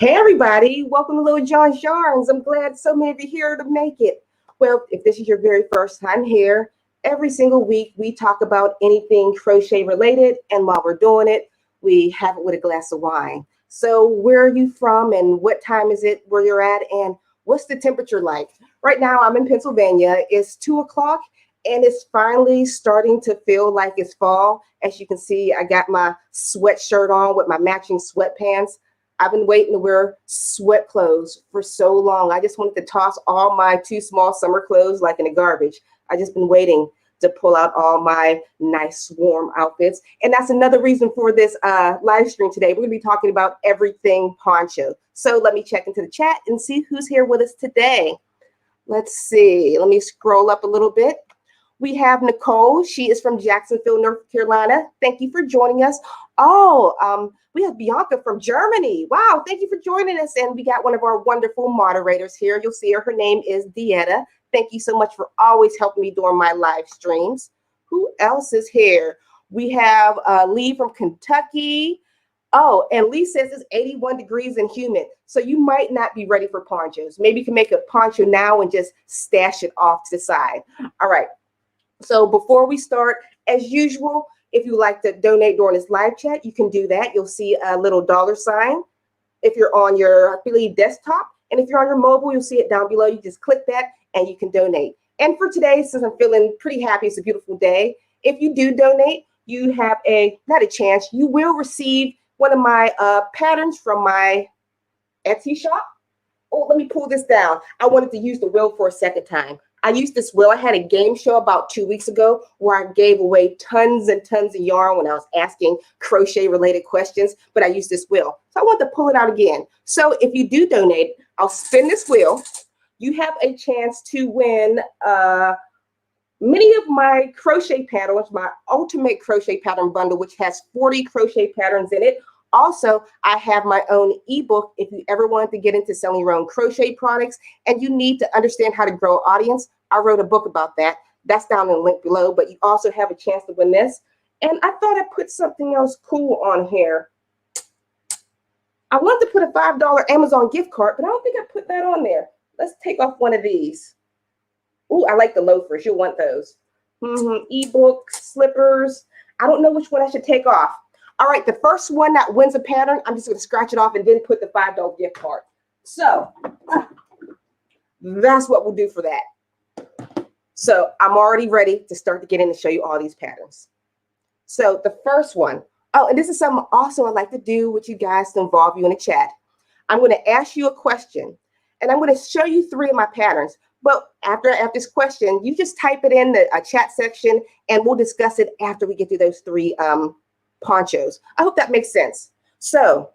Hey everybody, welcome to Little John's Yarns. I'm glad so many of you here to make it. Well, if this is your very first time here, every single week we talk about anything crochet related, and while we're doing it, we have it with a glass of wine. So where are you from and what time is it where you're at and what's the temperature like? Right now I'm in Pennsylvania. It's 2 o'clock and it's finally starting to feel like it's fall. As you can see, I got my sweatshirt on with my matching sweatpants. I've been waiting to wear sweat clothes for so long. I just wanted to toss all my too small summer clothes like in the garbage. I just been waiting to pull out all my nice warm outfits. And that's another reason for this live stream today. We're going to be talking about everything poncho. So let me check into the chat and see who's here with us today. Let's see. Let me scroll up a little bit. We have Nicole. She is from Jacksonville, North Carolina. Thank you for joining us. Oh, we have Bianca from Germany. Wow, thank you for joining us. And we got one of our wonderful moderators here. You'll see her. Her name is Thea. Thank you so much for always helping me during my live streams. Who else is here? We have Lee from Kentucky. Oh, and Lee says it's 81 degrees and humid. So you might not be ready for ponchos. Maybe you can make a poncho now and just stash it off to the side. All right. So before we start, as usual, if you like to donate during this live chat, you can do that. You'll see a little dollar sign if you're on your, I believe, desktop. And if you're on your mobile, you'll see it down below. You just click that and you can donate. And for today, since I'm feeling pretty happy, it's a beautiful day. If you do donate, you have not a chance, you will receive one of my patterns from my Etsy shop. Oh, let me pull this down. I wanted to use the wheel for a second time. I used this wheel. I had a game show about 2 weeks ago where I gave away tons and tons of yarn when I was asking crochet related questions, but I used this wheel. So I want to pull it out again. So if you do donate, I'll spin this wheel. You have a chance to win many of my crochet patterns, my ultimate crochet pattern bundle, which has 40 crochet patterns in it. Also, I have my own ebook if you ever wanted to get into selling your own crochet products and you need to understand how to grow an audience. I wrote a book about that. That's down in the link below, but you also have a chance to win this. And I thought I'd put something else cool on here. I wanted to put a $5 Amazon gift card, but I don't think I put that on there. Let's take off one of these. Ooh, I like the loafers. You'll want those. Ebooks, slippers. I don't know which one I should take off. All right, the first one that wins a pattern, I'm just going to scratch it off and then put the $5 gift card. So that's what we'll do for that. So I'm already ready to start to get in and show you all these patterns. So the first one, oh, and this is something also I like to do with you guys to involve you in the chat. I'm going to ask you a question, and I'm going to show you 3 of my patterns. But after I ask this question, you just type it in the chat section, and we'll discuss it after we get through those 3 ponchos. I hope that makes sense. So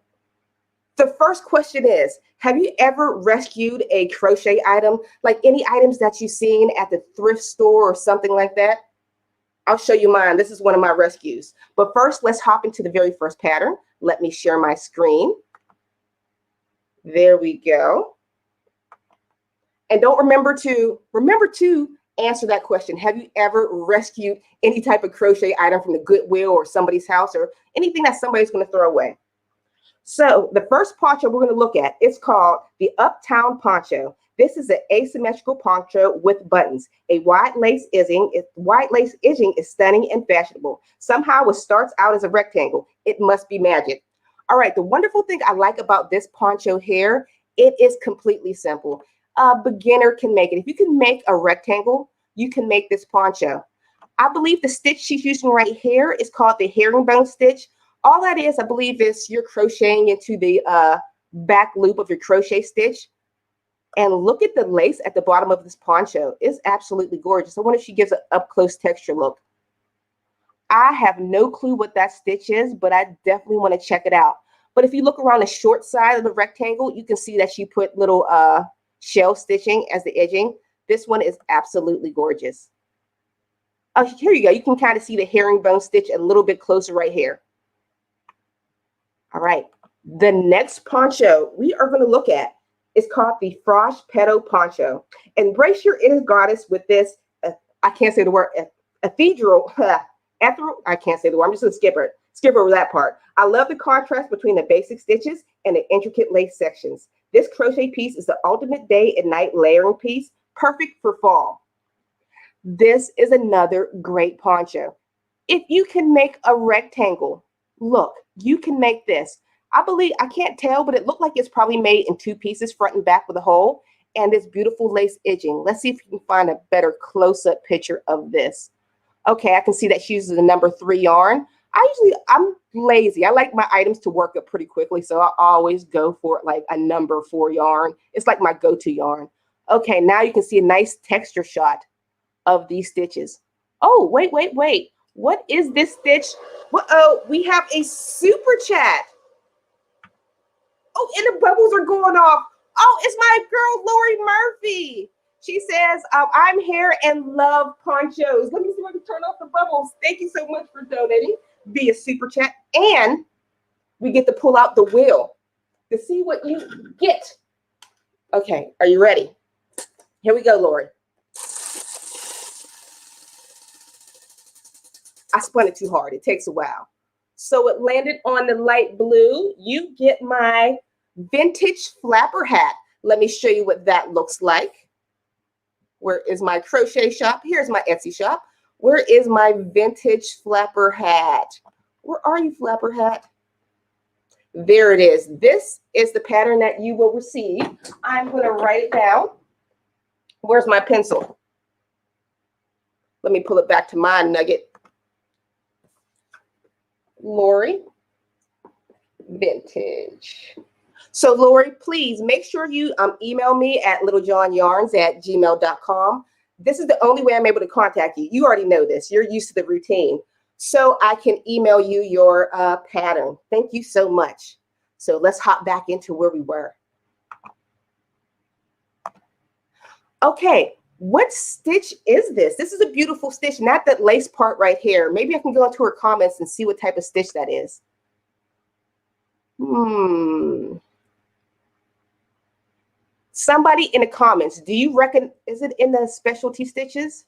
the first question is, have you ever rescued a crochet item, like any items that you've seen at the thrift store or something like that? I'll show you mine. This is one of my rescues. But first, let's hop into the very first pattern. Let me share my screen. There we go. And don't remember to answer that question. Have you ever rescued any type of crochet item from the Goodwill or somebody's house or anything that somebody's going to throw away? So the first poncho we're going to look at is called the Uptown Poncho. This is an asymmetrical poncho with buttons. A wide lace edging is stunning and fashionable. Somehow it starts out as a rectangle. It must be magic. All right, the wonderful thing I like about this poncho here, it is completely simple. A beginner can make it. If you can make a rectangle, you can make this poncho. I believe the stitch she's using right here is called the herringbone stitch. All that is, I believe, is you're crocheting into the back loop of your crochet stitch. And look at the lace at the bottom of this poncho. It's absolutely gorgeous. I wonder if she gives an up-close texture look. I have no clue what that stitch is, but I definitely want to check it out. But if you look around the short side of the rectangle, you can see that she put little shell stitching as the edging. This one is absolutely gorgeous. Oh, here you go. You can kind of see the herringbone stitch a little bit closer right here. All right. The next poncho we are going to look at is called the Frosh Petal Poncho. Embrace your inner goddess with this, I can't say the word, ethereal, I can't say the word. I'm just going to skip it. skip over that part. I love the contrast between the basic stitches and the intricate lace sections. This crochet piece is the ultimate day and night layering piece, perfect for fall. This is another great poncho. If you can make a rectangle, look, you can make this. I believe, I can't tell, but it looked like it's probably made in 2 pieces, front and back with a hole, and this beautiful lace edging. Let's see if you can find a better close-up picture of this. Okay, I can see that she uses the number 3 yarn. I'm lazy. I like my items to work up pretty quickly, so I always go for like a number 4 yarn. It's like my go-to yarn. Okay, now you can see a nice texture shot of these stitches. Oh, wait. What is this stitch? Uh-oh, we have a super chat. Oh, and the bubbles are going off. Oh, it's my girl, Lori Murphy. She says, I'm here and love ponchos. Let me see if I can turn off the bubbles. Thank you so much for donating via super chat. And we get to pull out the wheel to see what you get. Okay, are you ready? Here we go, Lori. I spun it too hard. It takes a while. So it landed on the light blue. You get my vintage flapper hat. Let me show you what that looks like. Where is my crochet shop? Here's my Etsy shop. Where is my vintage flapper hat? Where are you, flapper hat? There it is. This is the pattern that you will receive. I'm going to write it down. Where's my pencil? Let me pull it back to my nugget. Lori, vintage. So Lori, please make sure you email me at littlejohnyarns@gmail.com. This is the only way I'm able to contact you. You already know this. You're used to the routine. So I can email you your pattern. Thank you so much. So let's hop back into where we were. Okay, what stitch is this? This is a beautiful stitch, not that lace part right here. Maybe I can go into her comments and see what type of stitch that is. Somebody in the comments, do you reckon, is it in the specialty stitches?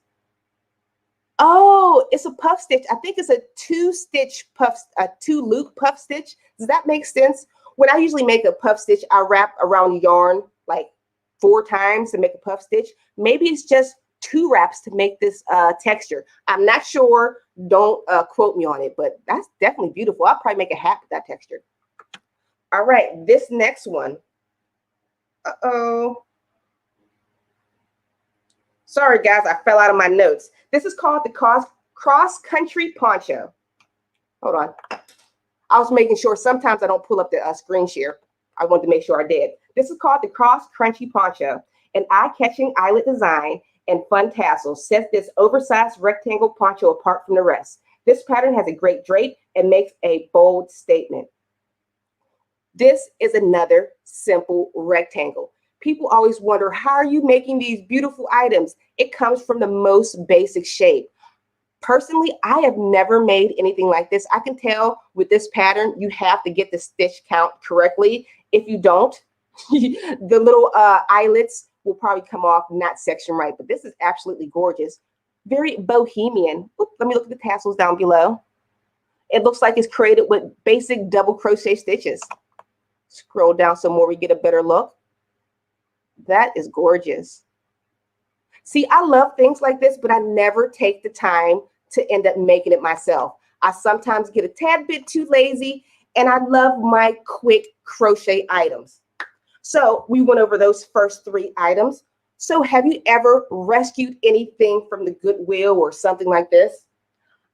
Oh, it's a puff stitch. I think it's a 2-stitch puff, a 2-loop puff stitch. Does that make sense? When I usually make a puff stitch, I wrap around the yarn like 4 times to make a puff stitch. Maybe it's just 2 wraps to make this texture. I'm not sure. Don't quote me on it, but that's definitely beautiful. I'll probably make a hat with that texture. All right, this next one. Uh-oh. Sorry, guys, I fell out of my notes. This is called the cross-country poncho. Hold on. I was making sure. Sometimes I don't pull up the screen share. I wanted to make sure I did. This is called the cross-country poncho. An eye-catching eyelet design and fun tassels sets this oversized rectangle poncho apart from the rest. This pattern has a great drape and makes a bold statement. This is another simple rectangle. People always wonder, how are you making these beautiful items? It comes from the most basic shape. Personally, I have never made anything like this. I can tell with this pattern, you have to get the stitch count correctly. If you don't, the little eyelets will probably come off not section right. But this is absolutely gorgeous. Very bohemian. Oop, let me look at the tassels down below. It looks like it's created with basic double crochet stitches. Scroll down some more, we get a better look. That is gorgeous. See, I love things like this, but I never take the time to end up making it myself. I sometimes get a tad bit too lazy, and I love my quick crochet items. So we went over those first 3 items. So have you ever rescued anything from the Goodwill or something like this?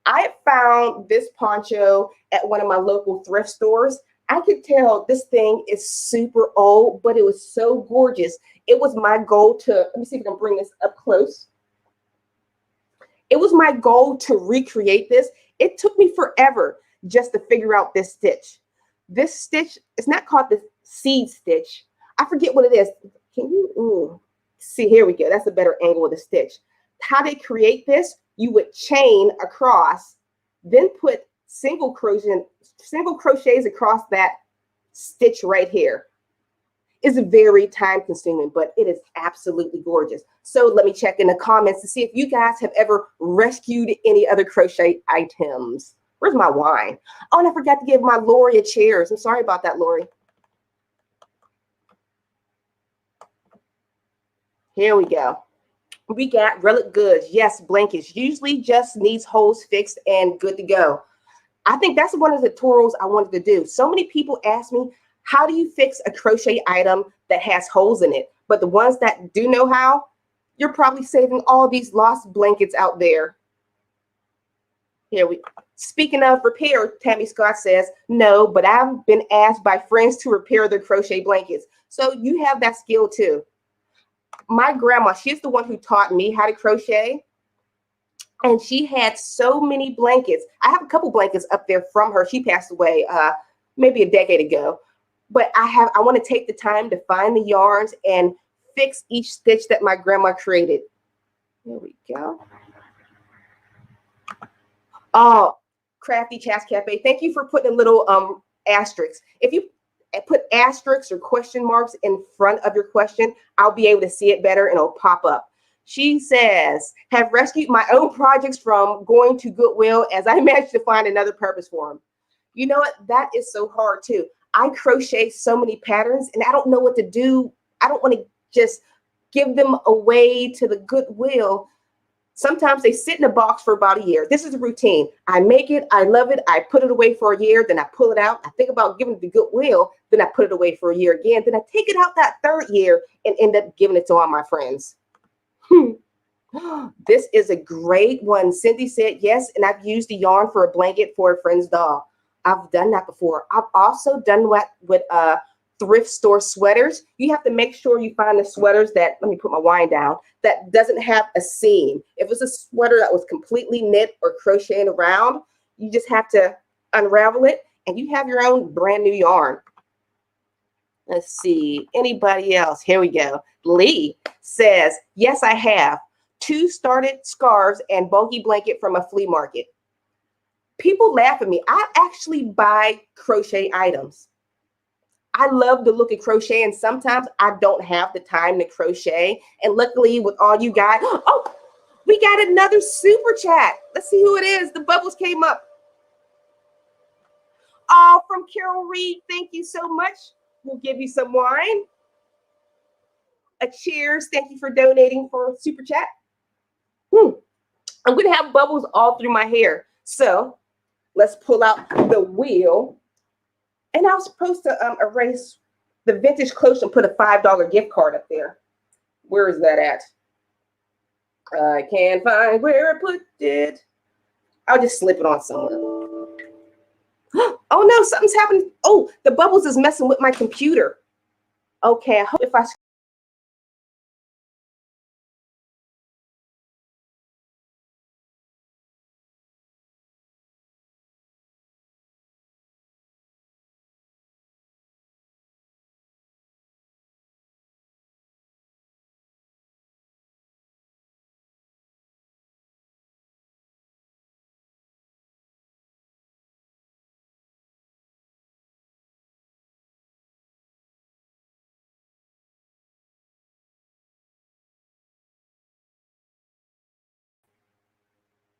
I found this poncho at one of my local thrift stores. I could tell this thing is super old, but it was so gorgeous. It was my goal to, let me see if I can bring this up close. It was my goal to recreate this. It took me forever just to figure out this stitch. This stitch, it's not called the seed stitch. I forget what it is. Can you see? Here we go. That's a better angle of the stitch. How they create this, you would chain across, then put single crochets across that stitch right here. It's very time consuming, but it is absolutely gorgeous. So let me check in the comments to see if you guys have ever rescued any other crochet items. Where's my wine? Oh, and I forgot to give my Lori a cheers. I'm sorry about that, Lori. Here we go. We got relic goods. Yes, blankets. Usually just needs holes fixed and good to go. I think that's one of the tutorials I wanted to do. So many people ask me, how do you fix a crochet item that has holes in it? But the ones that do know how, you're probably saving all these lost blankets out there. Speaking of repair, Tammy Scott says, no, but I've been asked by friends to repair their crochet blankets. So you have that skill too. My grandma, she's the one who taught me how to crochet. And she had so many blankets. I have a couple blankets up there from her. She passed away maybe a decade ago. But I want to take the time to find the yarns and fix each stitch that my grandma created. There we go. Oh, Crafty Chas Cafe, thank you for putting a little asterisk. If you put asterisks or question marks in front of your question, I'll be able to see it better and it'll pop up. She says, have rescued my own projects from going to Goodwill as I managed to find another purpose for them. You know what? That is so hard too. I crochet so many patterns and I don't know what to do. I don't want to just give them away to the Goodwill. Sometimes they sit in a box for about a year. This is a routine. I make it, I love it, I put it away for a year, then I pull it out. I think about giving it to Goodwill, then I put it away for a year again. Then I take it out that third year and end up giving it to all my friends. This is a great one. Cindy said, yes, and I've used the yarn for a blanket for a friend's doll. I've done that before. I've also done what with thrift store sweaters. You have to make sure you find the sweaters that, let me put my wine down, that doesn't have a seam. If it's a sweater that was completely knit or crocheted around, you just have to unravel it and you have your own brand new yarn. Let's see, anybody else? Here we go. Lee says, yes, I have 2 started scarves and bulky blanket from a flea market. People laugh at me. I actually buy crochet items. I love the look of crochet, and sometimes I don't have the time to crochet. And luckily, with all you guys, oh, we got another super chat. Let's see who it is. The bubbles came up. Oh, from Carol Reed. Thank you so much. We'll give you some wine. A cheers. Thank you for donating for super chat. I'm going to have bubbles all through my hair. So let's pull out the wheel. And I was supposed to erase the vintage clothes and put a $5 gift card up there. Where is that at? I can't find where I put it. I'll just slip it on somewhere. Oh no, something's happened. Oh, the bubbles is messing with my computer. Okay, I hope if I...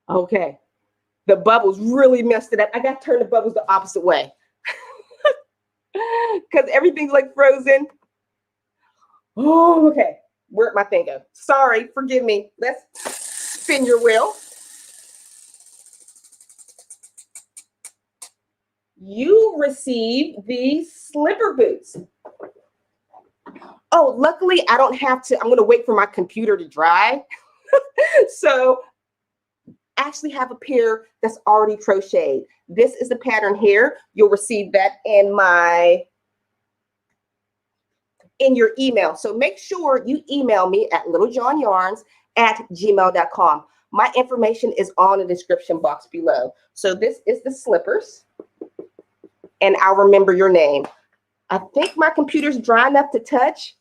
Okay, the bubbles really messed it up. I got to turn the bubbles the opposite way because everything's like frozen. Oh, okay. Where'd my thing go? Sorry, forgive me. Let's spin your wheel. You receive these slipper boots. Oh, luckily I don't have to. I'm going to wait for my computer to dry. So I actually have a pair that's already crocheted. This is the pattern here. You'll receive that in your email. So make sure you email me at littlejohnyarns@gmail.com. My information is on the description box below. So this is the slippers. And I'll remember your name. I think my computer's dry enough to touch.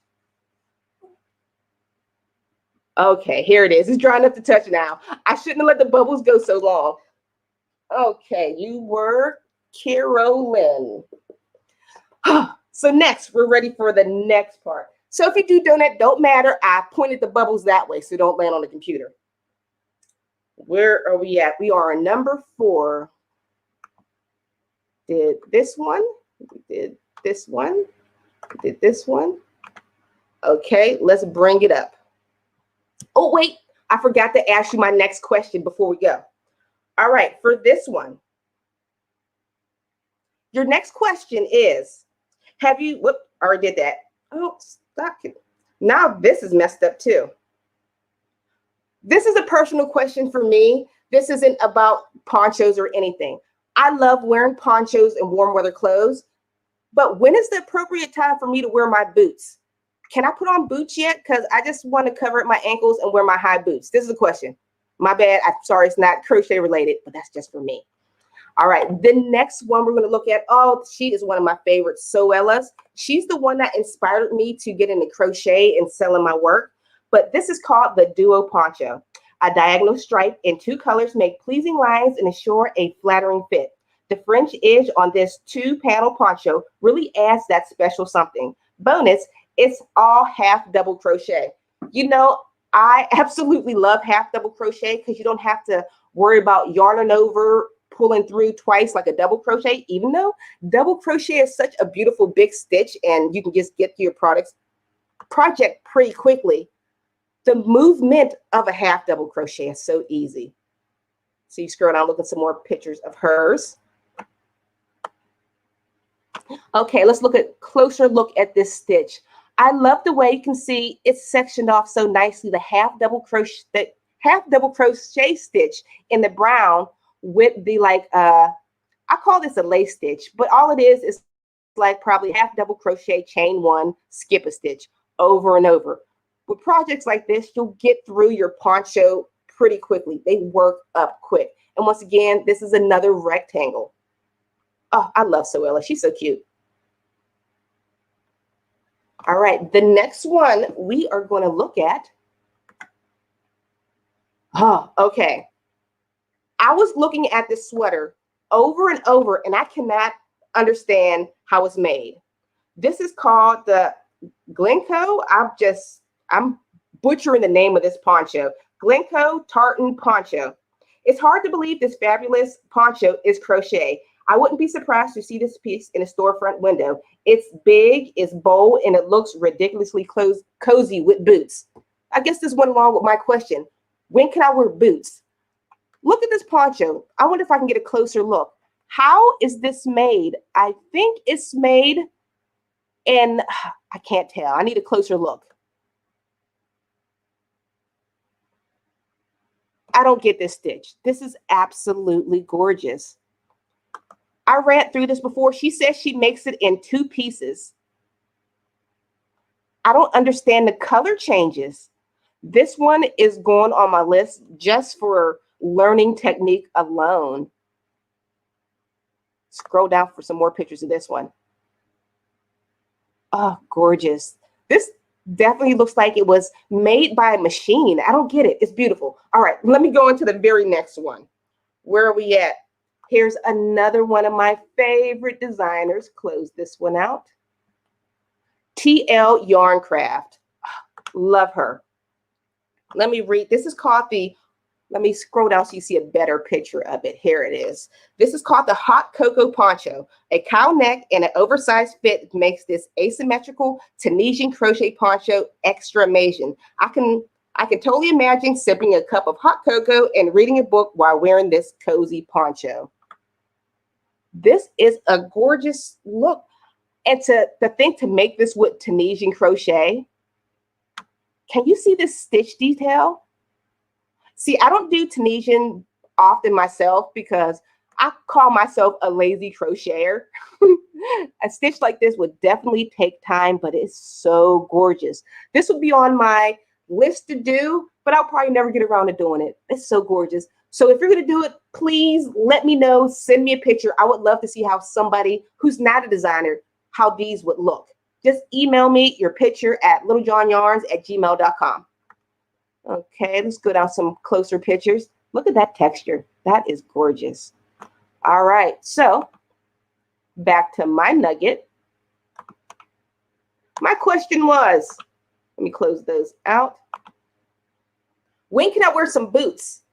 Okay, here it is. It's dry enough to touch now. I shouldn't have let the bubbles go so long. Okay, you were Carolyn. So next, we're ready for the next part. So if you do donate, don't matter. I pointed the bubbles that way, so don't land on the computer. Where are we at? We are on number 4. did this one, we did this one, we did this one. Okay, let's bring it up. Oh, wait, I forgot to ask you my next question before we go. All right, for this one, your next question is, have you, whoop, I already did that. Oh, stop it. Now this is messed up too. This is a personal question for me. This isn't about ponchos or anything. I love wearing ponchos and warm weather clothes, but when is the appropriate time for me to wear my boots? Can I put on boots yet? Because I just want to cover up my ankles and wear my high boots. This is a question. My bad. I'm sorry, it's not crochet related, but that's just for me. All right, the next one we're going to look at, oh, she is one of my favorites, Soella's. She's the one that inspired me to get into crochet and selling my work. But this is called the Duo Poncho. A diagonal stripe in 2 colors make pleasing lines and ensure a flattering fit. The French edge on this 2-panel poncho really adds that special something. Bonus, it's all half double crochet. You know, I absolutely love half double crochet because you don't have to worry about yarning over, pulling through twice like a double crochet, even though double crochet is such a beautiful big stitch and you can just get to your project pretty quickly. The movement of a half double crochet is so easy. So you scroll down, look at some more pictures of hers. Okay, let's look at closer look at this stitch. I love the way you can see it's sectioned off so nicely. The half double crochet stitch in the brown with the I call this a lace stitch, but all it is like probably half double crochet, chain 1, skip a stitch over and over. With projects like this, you'll get through your poncho pretty quickly. They work up quick. And once again, this is another rectangle. Oh, I love Soella. She's so cute. All right, the next one we are going to look at. Oh, okay. I was looking at this sweater over and over, and I cannot understand how it's made. This is called the Glencoe. I'm butchering the name of this poncho. Glencoe tartan poncho. It's hard to believe this fabulous poncho is crochet. I wouldn't be surprised to see this piece in a storefront window. It's big, it's bold, and it looks ridiculously cozy with boots. I guess this went along with my question. When can I wear boots? Look at this poncho. I wonder if I can get a closer look. How is this made? I think it's made in, I can't tell. I need a closer look. I don't get this stitch. This is absolutely gorgeous. I read through this before. She says she makes it in 2 pieces. I don't understand the color changes. This one is going on my list just for learning technique alone. Scroll down for some more pictures of this one. Oh, gorgeous. This definitely looks like it was made by a machine. I don't get it. It's beautiful. All right, let me go into the very next one. Where are we at? Here's another one of my favorite designers. Close this one out. TL Yarncraft. Love her. Let me read. This is called the, let me scroll down so you see a better picture of it. Here it is. This is called the Hot Cocoa Poncho. A cow neck and an oversized fit makes this asymmetrical Tunisian crochet poncho extra amazing. I can totally imagine sipping a cup of hot cocoa and reading a book while wearing this cozy poncho. This is a gorgeous look. And to think to make this with Tunisian crochet, can you see this stitch detail? See, I don't do Tunisian often myself because I call myself a lazy crocheter. A stitch like this would definitely take time, but it's so gorgeous. This would be on my list to do, but I'll probably never get around to doing it. It's so gorgeous. So if you're going to do it, please let me know. Send me a picture. I would love to see how somebody who's not a designer, how these would look. Just email me your picture at littlejohnyarns@gmail.com. Okay, let's go down some closer pictures. Look at that texture. That is gorgeous. All right, so back to my nugget. My question was, let me close those out. When can I wear some boots?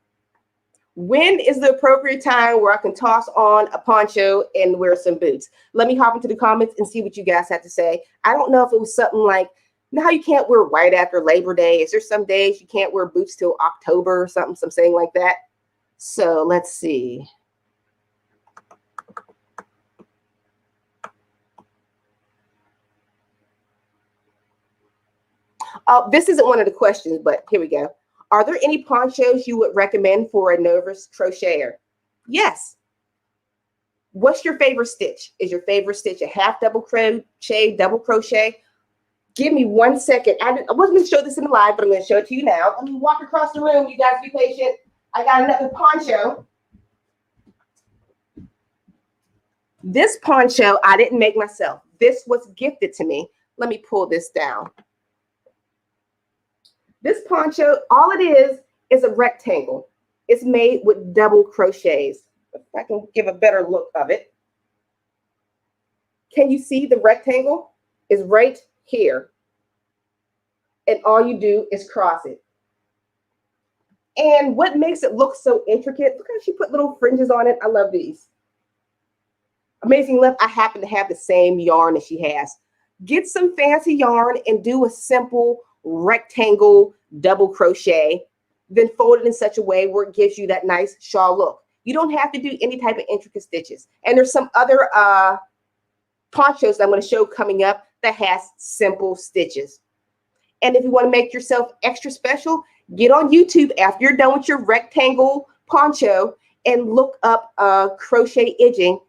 When is the appropriate time where I can toss on a poncho and wear some boots? Let me hop into the comments and see what you guys have to say. I don't know if it was something like, now you can't wear white after Labor Day. Is there some days you can't wear boots till October or something saying like that? So let's see. This isn't one of the questions, but here we go. Are there any ponchos you would recommend for a novice crocheter? Yes. What's your favorite stitch? Is your favorite stitch a half double crochet, double crochet? Give me 1 second. I wasn't going to show this in the live, but I'm going to show it to you now. Let me walk across the room. You guys be patient. I got another poncho. This poncho I didn't make myself. This was gifted to me. Let me pull this down. This poncho, all it is a rectangle. It's made with double crochets. If I can give a better look of it. Can you see the rectangle is right here? And all you do is cross it. And what makes it look so intricate, look how she put little fringes on it. I love these. Amazing Left, I happen to have the same yarn that she has. Get some fancy yarn and do a simple rectangle double crochet, then fold it in such a way where it gives you that nice shawl look. You don't have to do any type of intricate stitches. And there's some other ponchos that I'm going to show coming up that has simple stitches. And if you want to make yourself extra special, get on YouTube after you're done with your rectangle poncho and look up crochet edging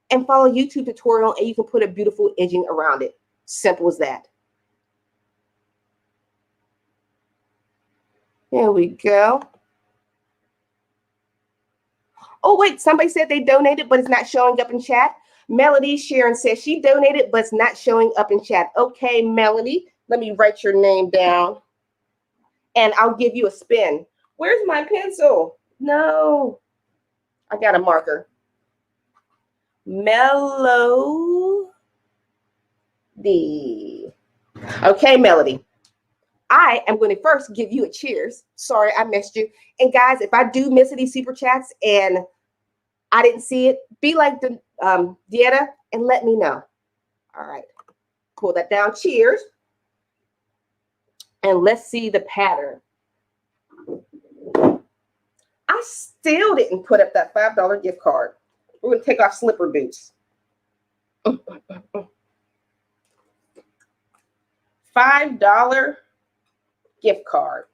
and follow a YouTube tutorial, and you can put a beautiful edging around it. Simple as that. There we go. Oh, wait, somebody said they donated, but it's not showing up in chat. Melody Sharon says she donated, but it's not showing up in chat. Okay, Melody, let me write your name down, and I'll give you a spin. Where's my pencil? No, I got a marker. Melody. Okay, Melody. I am going to first give you a cheers. Sorry, I missed you. And guys, if I do miss any super chats and I didn't see it, be like the Dieta and let me know. All right, pull that down. Cheers. And let's see the pattern. I still didn't put up that $5 gift card. We're going to take off slipper boots. $5 gift card.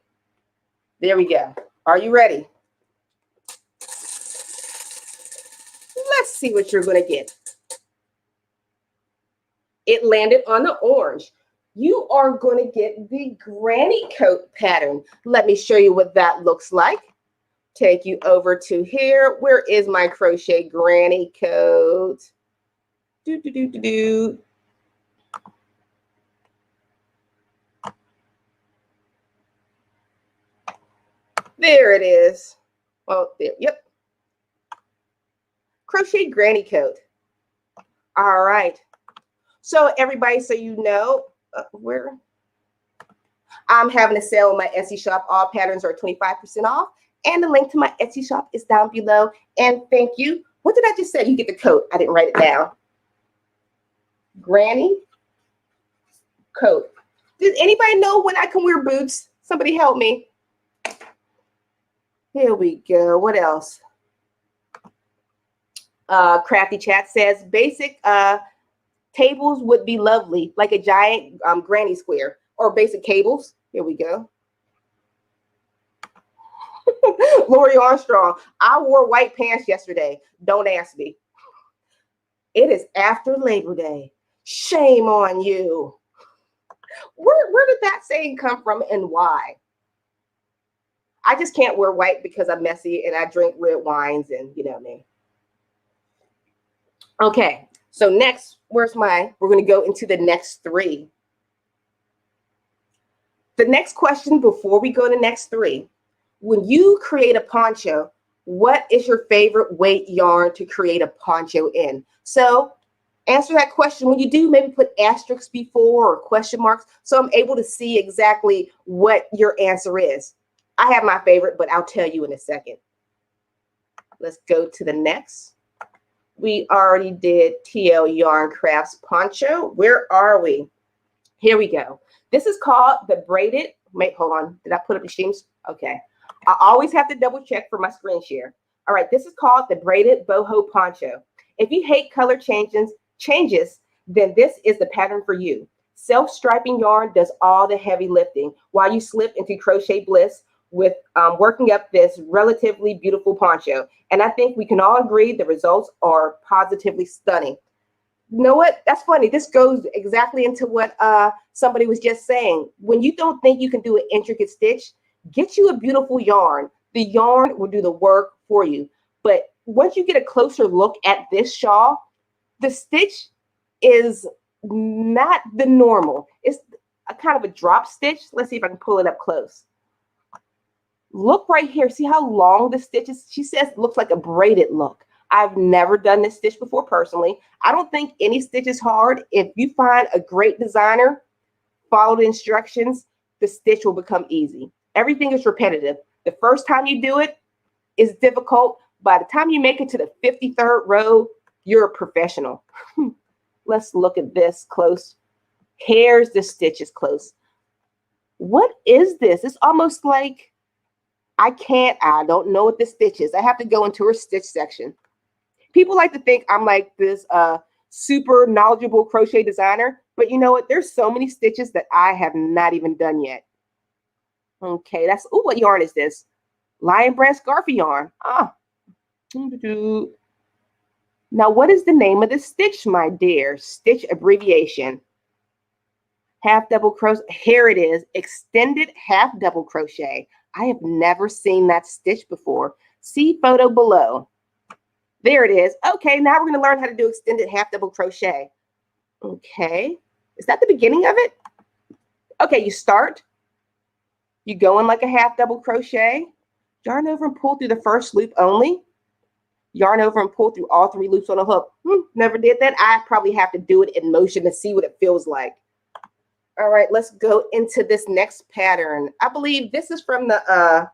There we go. Are you ready? Let's see what you're going to get. It landed on the orange. You are going to get the granny coat pattern. Let me show you what that looks like. Take you over to here. Where is my crochet granny coat? There it is. Well, there, yep. Crochet granny coat. All right. So everybody, so you know where I'm having a sale on my Etsy shop. All patterns are 25% off. And the link to my Etsy shop is down below. And thank you. What did I just say? You get the coat. I didn't write it down. Granny coat. Does anybody know when I can wear boots? Somebody help me. Here we go. What else? Crafty Chat says basic tables would be lovely, like a giant granny square or basic cables. Here we go. Lori Armstrong, I wore white pants yesterday. Don't ask me. It is after Labor Day. Shame on you. Where did that saying come from and why? I just can't wear white because I'm messy and I drink red wines and you know what I mean. Okay, so next, we're going to go into the next three. The next question before we go to the next three, when you create a poncho, what is your favorite weight yarn to create a poncho in? So answer that question. When you do, maybe put asterisks before or question marks so I'm able to see exactly what your answer is. I have my favorite, but I'll tell you in a second. Let's go to the next. We already did TL Yarn Crafts Poncho. Where are we? Here we go. This is called the braided. Wait, hold on. Did I put up the seams? Okay. I always have to double check for my screen share. All right. This is called the braided boho poncho. If you hate color changes, then this is the pattern for you. Self-striping yarn does all the heavy lifting while you slip into crochet bliss with working up this relatively beautiful poncho. And I think we can all agree the results are positively stunning. You know what? That's funny. This goes exactly into what somebody was just saying. When you don't think you can do an intricate stitch, get you a beautiful yarn. The yarn will do the work for you. But once you get a closer look at this shawl, the stitch is not the normal. It's a kind of a drop stitch. Let's see if I can pull it up close. Look right here. See how long the stitch is? She says it looks like a braided look. I've never done this stitch before personally. I don't think any stitch is hard. If you find a great designer, follow the instructions, the stitch will become easy. Everything is repetitive. The first time you do it is difficult. By the time you make it to the 53rd row, you're a professional. Let's look at this close. Here's the stitches close. What is this? It's almost like I don't know what this stitch is. I have to go into her stitch section. People like to think I'm like this super knowledgeable crochet designer, but you know what? There's so many stitches that I have not even done yet. Okay, that's, oh, what yarn is this? Lion Brand Scarfy yarn. Ah. Now, what is the name of the stitch, my dear? Stitch abbreviation. Half double crochet. Here it is. Extended half double crochet. I have never seen that stitch before. See photo below. There it is. Okay, now we're going to learn how to do extended half double crochet. Okay. Is that the beginning of it? Okay, you start. You go in like a half double crochet. Yarn over and pull through the first loop only. Yarn over and pull through all 3 loops on a hook. Never did that. I probably have to do it in motion to see what it feels like. All right, let's go into this next pattern. I believe this is from the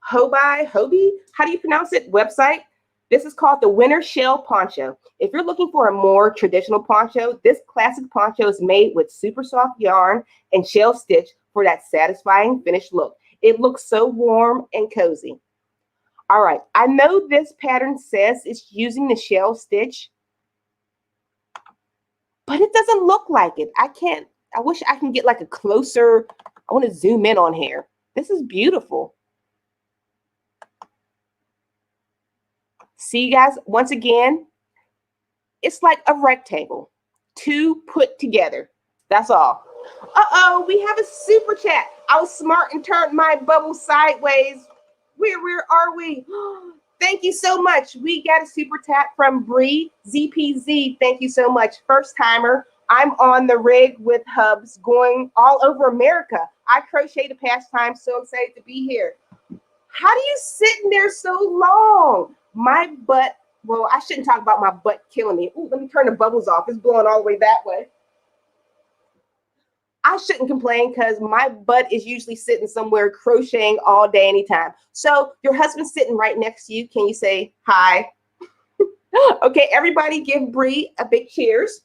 Hobie, how do you pronounce it, website. This is called the Winter Shell Poncho. If you're looking for a more traditional poncho, this classic poncho is made with super soft yarn and shell stitch for that satisfying finished look. It looks so warm and cozy. All right, I know this pattern says it's using the shell stitch, but it doesn't look like it. I wish I can get like a closer, I want to zoom in on here. This is beautiful. See, guys, once again, it's like a rectangle, 2 put together. That's all. Uh-oh, we have a super chat. I was smart and turned my bubble sideways. Where are we? Thank you so much. We got a super chat from Bree ZPZ. Thank you so much. First timer. I'm on the rig with hubs going all over America. I crochet to pastime. So excited to be here. How do you sit in there so long? My butt, well, I shouldn't talk about my butt killing me. Ooh, let me turn the bubbles off. It's blowing all the way that way. I shouldn't complain because my butt is usually sitting somewhere crocheting all day, anytime. So your husband's sitting right next to you. Can you say hi? Okay, everybody give Bree a big cheers.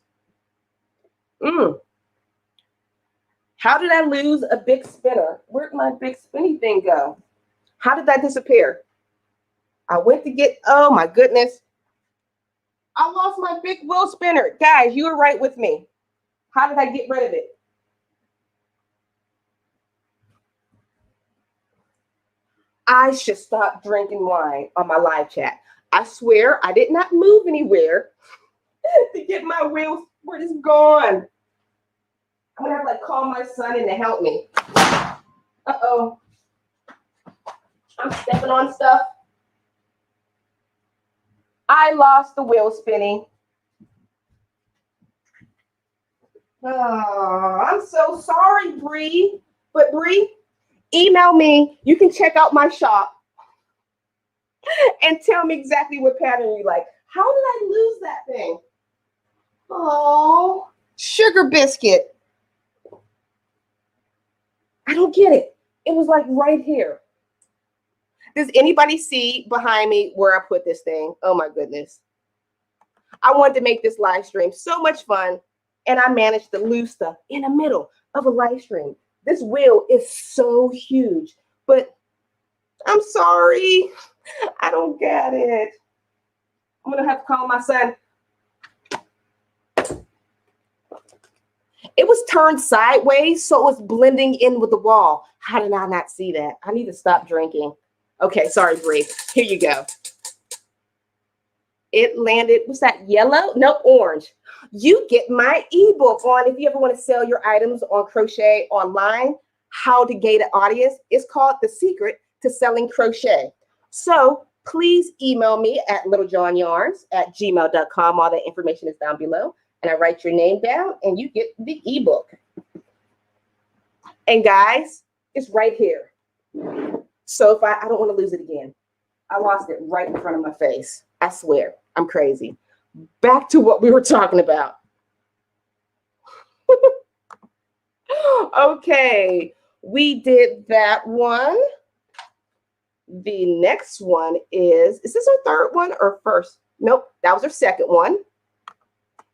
How did I lose a big spinner? Where'd my big spinny thing go? How did that disappear? I went to get, oh my goodness. I lost my big wheel spinner. Guys, you were right with me. How did I get rid of it? I should stop drinking wine on my live chat. I swear I did not move anywhere to get my wheels. Where it's gone? I'm gonna have to like call my son in to help me. Uh-oh. I'm stepping on stuff. I lost the wheel spinning. Oh, I'm so sorry, Bree. But Bree, email me. You can check out my shop and tell me exactly what pattern you like. How did I lose that thing? Oh, sugar biscuit. I don't get it. It was like right here. Does anybody see behind me where I put this thing? Oh my goodness. I wanted to make this live stream so much fun, and I managed to lose stuff in the middle of a live stream. This wheel is so huge, but I'm sorry. I don't get it. I'm going to have to call my son. It was turned sideways, so it was blending in with the wall. How did I not see that? I need to stop drinking. Okay, sorry, Bree. Here you go. It landed, what's that, yellow? No, orange. You get my ebook on if you ever want to sell your items on crochet online, how to gain an audience. It's called The Secret to Selling Crochet. So please email me at littlejohnyarns@gmail.com. All that information is down below. And I write your name down and you get the ebook. And guys, it's right here. So if I don't want to lose it again. I lost it right in front of my face. I swear, I'm crazy. Back to what we were talking about. Okay, we did that one. The next one is this our third one or first? Nope, that was our second one.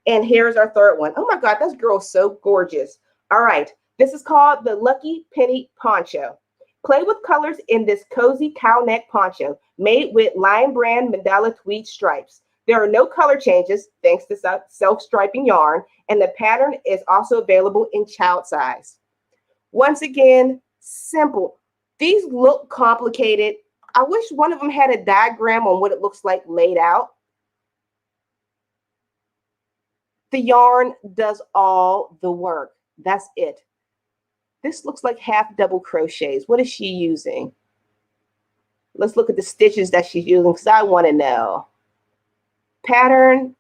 And here's our third one. Oh my God, this girl is so gorgeous. All right, this is called the Lucky Penny Poncho. Play with colors in this cozy cow neck poncho made with Lion Brand Mandala tweed stripes. There are no color changes thanks to self-striping yarn, and the pattern is also available in child size. Once again, simple. These look complicated. I wish one of them had a diagram on what it looks like laid out. The yarn does all the work. That's it. This looks like half double crochets. What is she using? Let's look at the stitches that she's using because I want to know. Pattern.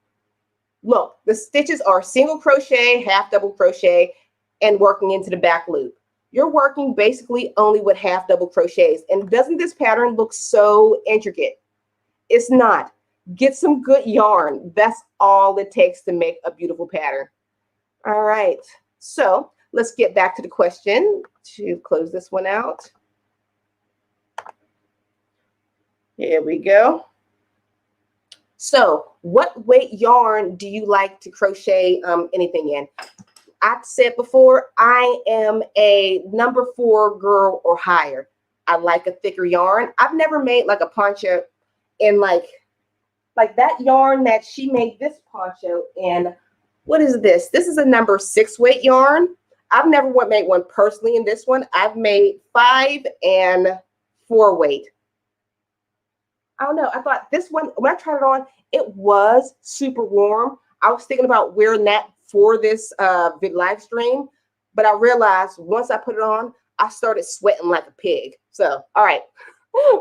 Look, the stitches are single crochet, half double crochet, and working into the back loop. You're working basically only with half double crochets. And doesn't this pattern look so intricate? It's not. Get some good yarn. That's all it takes to make a beautiful pattern. All right. So let's get back to the question to close this one out. Here we go. So what weight yarn do you like to crochet anything in? I said before, I am a number 4 girl or higher. I like a thicker yarn. I've never made like a poncho in like that yarn that she made this poncho in. What is this? This is a number 6 weight yarn. I've never made one personally in this one. I've made 5 and 4 weight. I don't know. I thought this one, when I tried it on, it was super warm. I was thinking about wearing that for this live stream, but I realized once I put it on, I started sweating like a pig. So, all right,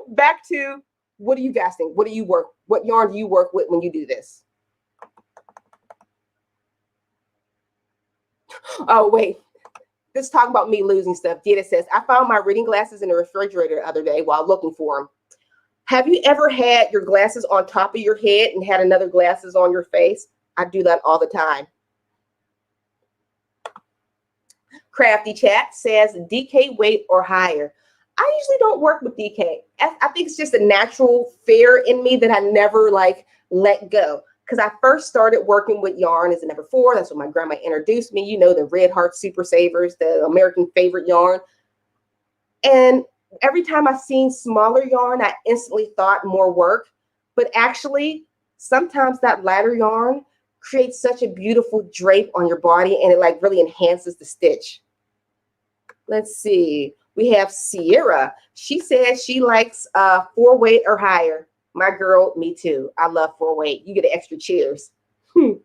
back to what do you guys think? What do you work? What yarn do you work with when you do this? Oh, wait. Let's talk about me losing stuff. Dita says, I found my reading glasses in the refrigerator the other day while looking for them. Have you ever had your glasses on top of your head and had another glasses on your face? I do that all the time. Crafty Chat says DK weight or higher. I usually don't work with DK. I think it's just a natural fear in me that I never like let go. Because I first started working with yarn as a number 4. That's when my grandma introduced me. You know, the Red Heart Super Savers, the American favorite yarn. And every time I seen smaller yarn, I instantly thought more work. But actually, sometimes that lighter yarn creates such a beautiful drape on your body, and it like really enhances the stitch. Let's see. We have Sierra. She says she likes 4 weight or higher. My girl, me too. I love 4 weight. You get an extra cheers. And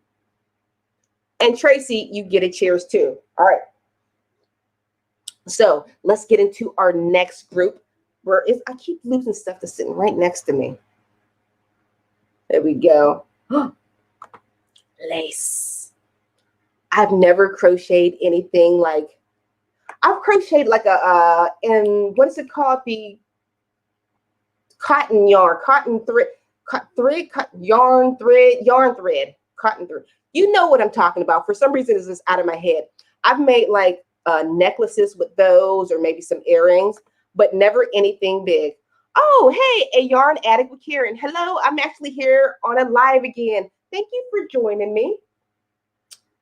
Tracy, you get a cheers too. All right. So let's get into our next group. I keep losing stuff that's sitting right next to me. There we go. Lace. I've never crocheted anything like, I've crocheted like a, in what is it called? The cotton yarn, cotton thread, yarn thread, cotton thread. You know what I'm talking about. For some reason, it's just out of my head. I've made like necklaces with those or maybe some earrings, but never anything big. Oh, hey, a yarn addict with Karen. Hello, I'm actually here on a live again. Thank you for joining me.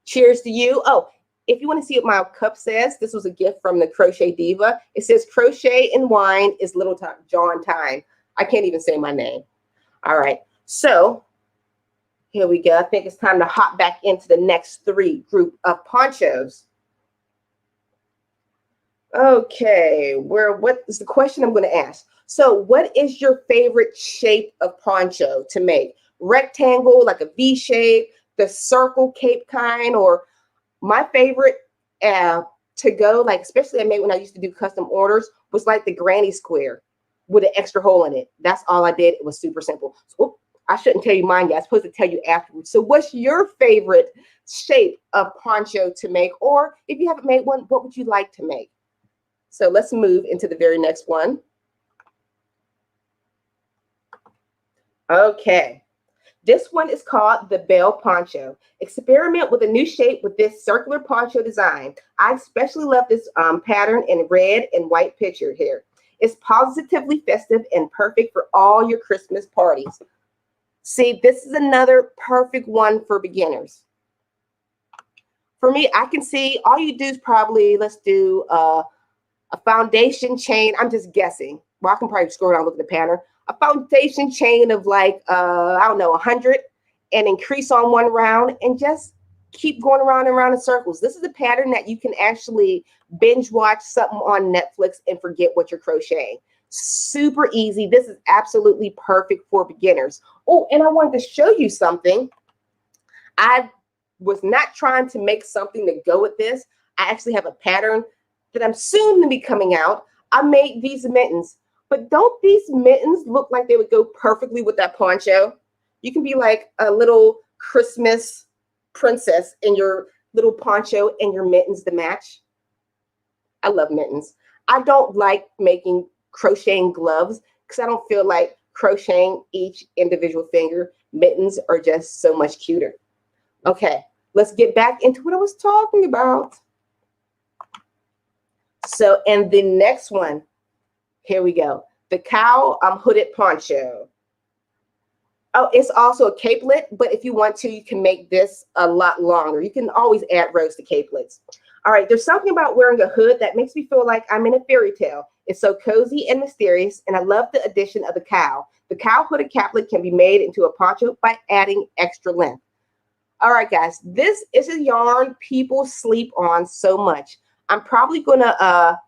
Cheers to you. Oh, if you want to see what my cup says, this was a gift from the Crochet Diva. It says crochet and wine is little John time. I can't even say my name. All right, so here we go. I think it's time to hop back into the next three group of ponchos. Okay, what is the question I'm going to ask? So what is your favorite shape of poncho to make? Rectangle, like a V shape, the circle cape kind, or my favorite to go, like especially I made when I used to do custom orders, was like the granny square with an extra hole in it. That's all I did. It was super simple. So, I shouldn't tell you mine yet. I'm supposed to tell you afterwards. So what's your favorite shape of poncho to make? Or if you haven't made one, what would you like to make? So let's move into the very next one. Okay. This one is called the Bell Poncho. Experiment with a new shape with this circular poncho design. I especially love this pattern in red and white picture here. It's positively festive and perfect for all your Christmas parties. See, this is another perfect one for beginners. For me, I can see all you do is probably, let's do a foundation chain. I'm just guessing. Well, I can probably scroll around and look at the pattern. A foundation chain of like, I don't know, 100 and increase on one round and just keep going around and around in circles. This is a pattern that you can actually binge watch something on Netflix and forget what you're crocheting. Super easy. This is absolutely perfect for beginners. Oh, and I wanted to show you something. I was not trying to make something to go with this. I actually have a pattern that I'm soon to be coming out. I made these mittens, but don't these mittens look like they would go perfectly with that poncho? You can be like a little Christmas princess in your little poncho and your mittens to match. I love mittens. I don't like making crocheting gloves because I don't feel like crocheting each individual finger. Mittens are just so much cuter. Okay, let's get back into what I was talking about. So, and the next one, here we go. The cow hooded poncho. Oh, it's also a capelet, but if you want to, you can make this a lot longer. You can always add rows to capelets. All right, there's something about wearing a hood that makes me feel like I'm in a fairy tale. It's so cozy and mysterious, and I love the addition of the cow. The cow hooded capelet can be made into a poncho by adding extra length. All right, guys, this is a yarn people sleep on so much. I'm probably going to,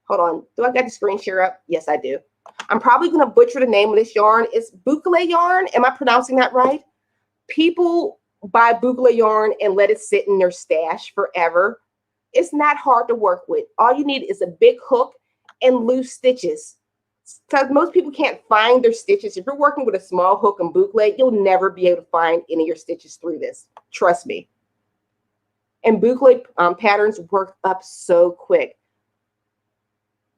hold on. Do I got the screen share up? Yes, I do. I'm probably going to butcher the name of this yarn. It's boucle yarn. Am I pronouncing that right? People buy boucle yarn and let it sit in their stash forever. It's not hard to work with. All you need is a big hook and loose stitches. Because most people can't find their stitches. If you're working with a small hook and boucle, you'll never be able to find any of your stitches through this. Trust me. And boucle patterns work up so quick.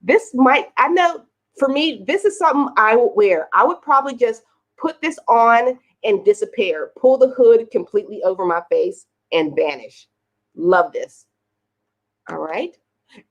This might, I know for me, this is something I would wear. I would probably just put this on and disappear. Pull the hood completely over my face and vanish. Love this. All right.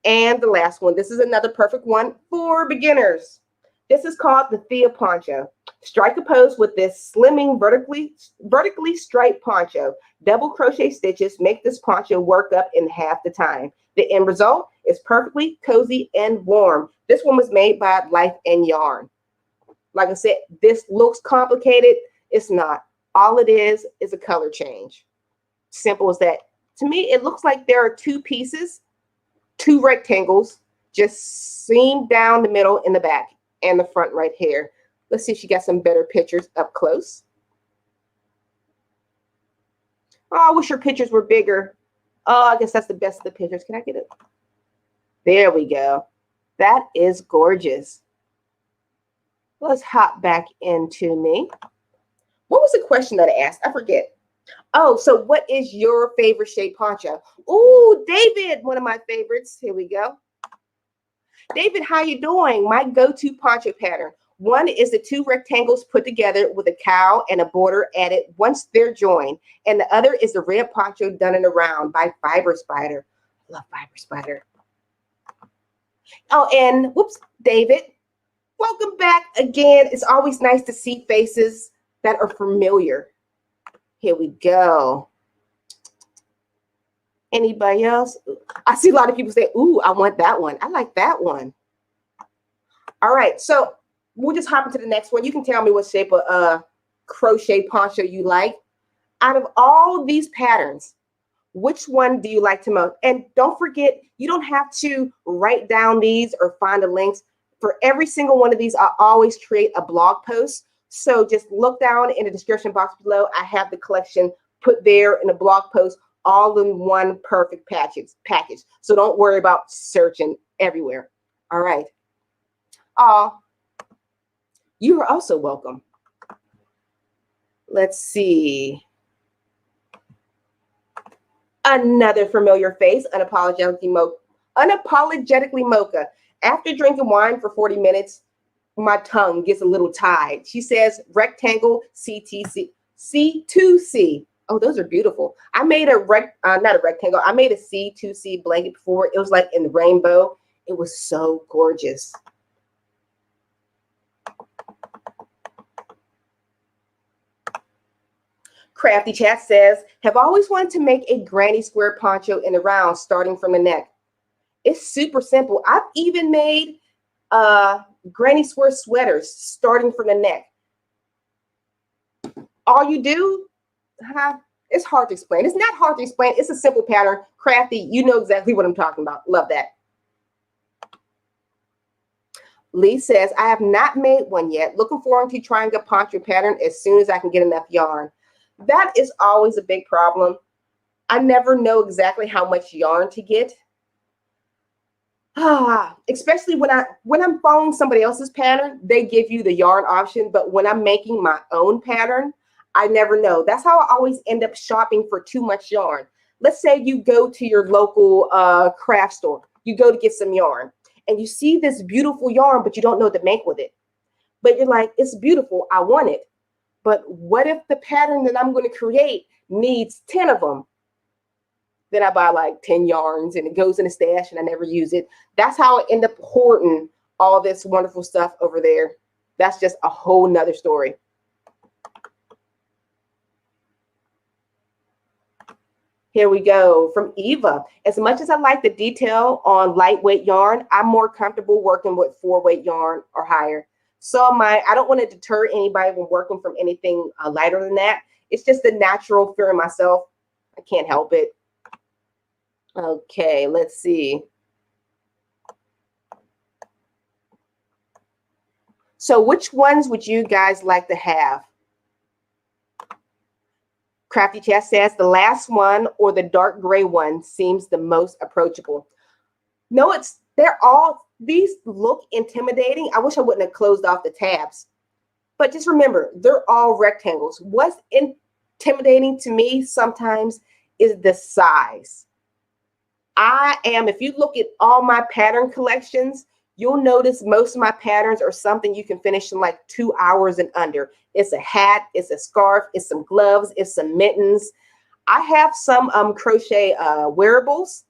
And the last one. This is another perfect one for beginners. This is called the Thea Poncho. Strike a pose with this slimming vertically striped poncho. Double crochet stitches make this poncho work up in half the time. The end result is perfectly cozy and warm. This one was made by Life and Yarn. Like I said, this looks complicated. It's not. All it is a color change. Simple as that. To me, it looks like there are two pieces, two rectangles, just seamed down the middle in the back and the front right here. Let's see if she got some better pictures up close. Oh, I wish her pictures were bigger. Oh, I guess that's the best of the pictures. Can I get it? There we go. That is gorgeous. Let's hop back into me. What was the question that I asked? I forget. Oh, so what is your favorite shape poncho? Oh, David, one of my favorites. Here we go. David, how you doing? My go-to poncho pattern. One is the two rectangles put together with a cow and a border added once they're joined. And the other is the red poncho done in a round by Fiber Spider. I love Fiber Spider. Oh, and whoops, David, Welcome back again. It's always nice to see faces that are familiar. Here we go. Anybody else? I see a lot of people say, ooh, I want that one. I like that one. All right, so we'll just hop into the next one. You can tell me what shape of crochet poncho you like. Out of all these patterns, which one do you like to most? And don't forget, you don't have to write down these or find the links. For every single one of these, I always create a blog post. So just look down in the description box below. I have the collection put there in a blog post, all in one perfect package. So don't worry about searching everywhere. All right. You are also welcome. Let's see. Another familiar face, unapologetically mocha. After drinking wine for 40 minutes, my tongue gets a little tied. She says rectangle C2C. Oh, those are beautiful. I made a not a rectangle. I made a C2C blanket before. It was like in the rainbow. It was so gorgeous. Crafty Chat says, have always wanted to make a granny square poncho in the round, starting from the neck. It's super simple. I've even made granny square sweaters starting from the neck. All you do, it's hard to explain. It's not hard to explain. It's a simple pattern. Crafty, you know exactly what I'm talking about. Love that. Lee says, I have not made one yet. Looking forward to trying a poncho pattern as soon as I can get enough yarn. That is always a big problem. I never know exactly how much yarn to get. Especially when I'm following somebody else's pattern, they give you the yarn option. But when I'm making my own pattern, I never know. That's how I always end up shopping for too much yarn. Let's say you go to your local craft store. You go to get some yarn and you see this beautiful yarn, but you don't know what to make with it. But you're like, it's beautiful. I want it. But what if the pattern that I'm going to create needs 10 of them? Then I buy like 10 yarns and it goes in a stash and I never use it. That's how I end up hoarding all this wonderful stuff over there. That's just a whole nother story. Here we go from Eva. As much as I like the detail on lightweight yarn, I'm more comfortable working with 4-weight yarn or higher. So I don't want to deter anybody from working from anything lighter than that. It's just the natural fear in myself. I can't help it. Okay, let's see. So which ones would you guys like to have? Crafty Chat says the last one or the dark gray one seems the most approachable. No, these look intimidating. I wish I wouldn't have closed off the tabs. But just remember, they're all rectangles. What's intimidating to me sometimes is the size. If you look at all my pattern collections, you'll notice most of my patterns are something you can finish in like 2 hours and under. It's a hat, it's a scarf, it's some gloves, it's some mittens. I have some crochet wearables,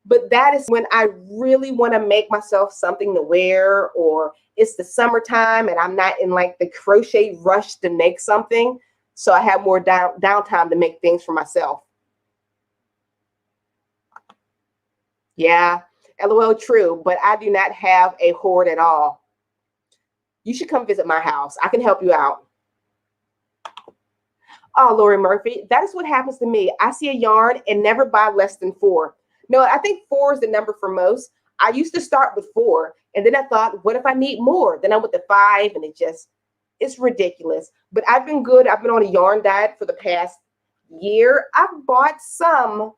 but that is when I really want to make myself something to wear, or it's the summertime and I'm not in like the crochet rush to make something. So I have more downtime to make things for myself. Yeah, LOL, true, but I do not have a hoard at all. You should come visit my house. I can help you out. Oh, Lori Murphy, that is what happens to me. I see a yarn and never buy less than 4. No, I think 4 is the number for most. I used to start with 4, and then I thought, what if I need more? Then I went to 5, and it's ridiculous. But I've been good. I've been on a yarn diet for the past year. I've bought some,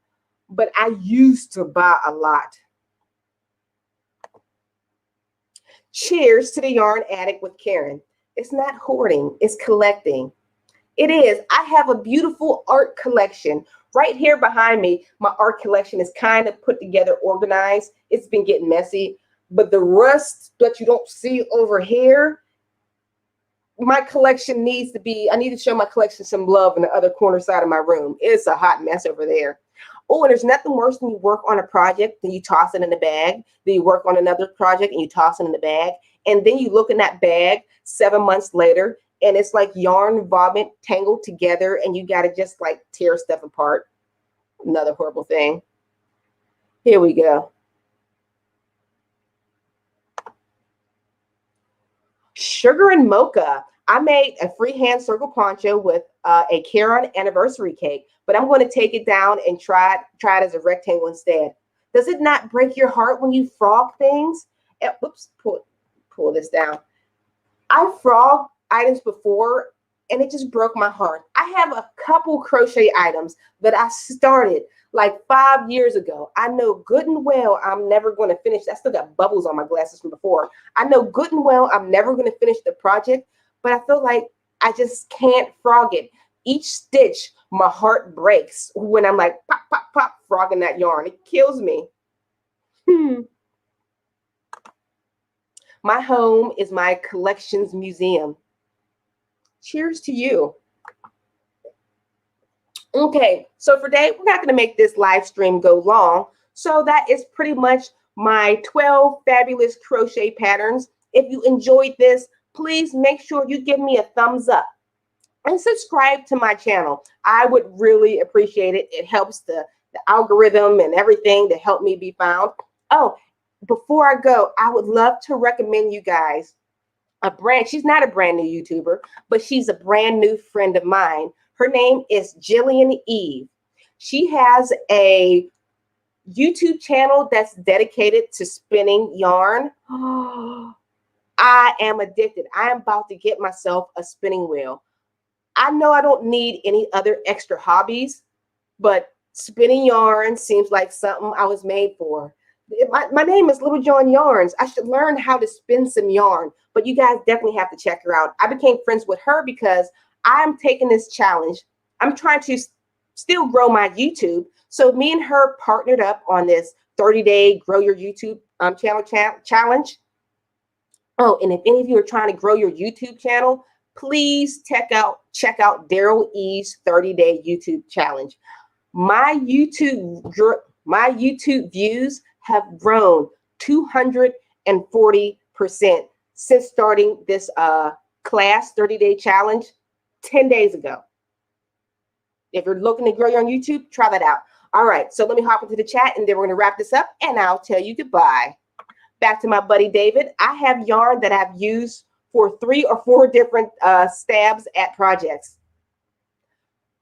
but I used to buy a lot. Cheers to the Yarn Addict with Karen. It's not hoarding, it's collecting. It is. I have a beautiful art collection right here behind me. My art collection is kind of put together, organized. It's been getting messy, but the rust that you don't see over here, my collection I need to show my collection some love in the other corner side of my room. It's a hot mess over there. Oh, and there's nothing worse than you work on a project, then you toss it in the bag. Then you work on another project and you toss it in the bag. And then you look in that bag 7 months later and it's like yarn vomit tangled together and you got to just like tear stuff apart. Another horrible thing. Here we go. Sugar and mocha. I made a freehand circle poncho with a Caron anniversary cake, but I'm going to take it down and try it as a rectangle instead. Does it not break your heart when you frog things? Oops, pull this down. I frog items before and it just broke my heart. I have a couple crochet items that I started like 5 years ago. I know good and well I'm never going to finish. I still got bubbles on my glasses from before. I know good and well I'm never going to finish the project, but I feel like I just can't frog it. Each stitch, my heart breaks when I'm like pop, pop, pop, frogging that yarn. It kills me. My home is my collections museum. Cheers to you. Okay, so for today, we're not going to make this live stream go long. So that is pretty much my 12 fabulous crochet patterns. If you enjoyed this, please make sure you give me a thumbs up and subscribe to my channel. I would really appreciate it. It helps the algorithm and everything to help me be found. Oh, before I go, I would love to recommend you guys she's not a brand new YouTuber, but she's a brand new friend of mine. Her name is Jillian Eve. She has a YouTube channel that's dedicated to spinning yarn. I am addicted. I am about to get myself a spinning wheel. I know I don't need any other extra hobbies, but spinning yarn seems like something I was made for. My name is Littlejohn Yarns. I should learn how to spin some yarn, but you guys definitely have to check her out. I became friends with her because I'm taking this challenge. I'm trying to still grow my YouTube. So me and her partnered up on this 30-day grow your YouTube channel challenge. Oh, and if any of you are trying to grow your YouTube channel, please check out Daryl E's 30-day YouTube challenge. My YouTube views have grown 240% since starting this class 30-day challenge 10 days ago. If you're looking to grow your own YouTube, try that out. All right, so let me hop into the chat and then we're going to wrap this up and I'll tell you goodbye. Back to my buddy David. I have yarn that I've used for 3 or 4 different stabs at projects.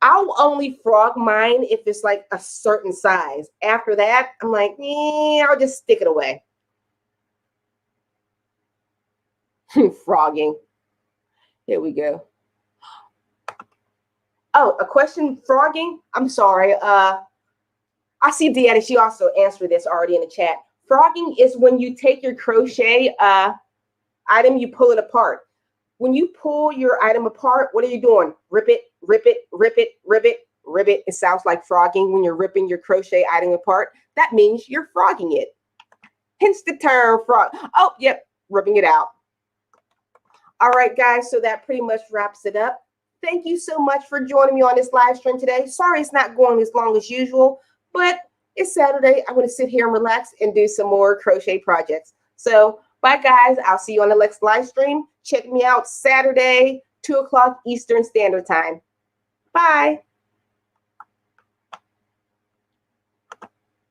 I'll only frog mine if it's like a certain size. After that, I'm like, I'll just stick it away. Frogging. Here we go. Oh, a question, frogging? I'm sorry. I see Deanna, she also answered this already in the chat. Frogging is when you take your crochet item, you pull it apart. When you pull your item apart, what are you doing? Rip it, rip it, rip it, rip it, rip it. It sounds like frogging when you're ripping your crochet item apart. That means you're frogging it. Hence the term frog. Oh, yep, ripping it out. All right, guys, so that pretty much wraps it up. Thank you so much for joining me on this live stream today. Sorry it's not going as long as usual, but it's Saturday. I'm going to sit here and relax and do some more crochet projects. So bye, guys. I'll see you on the next live stream. Check me out Saturday, 2 o'clock Eastern Standard Time. Bye.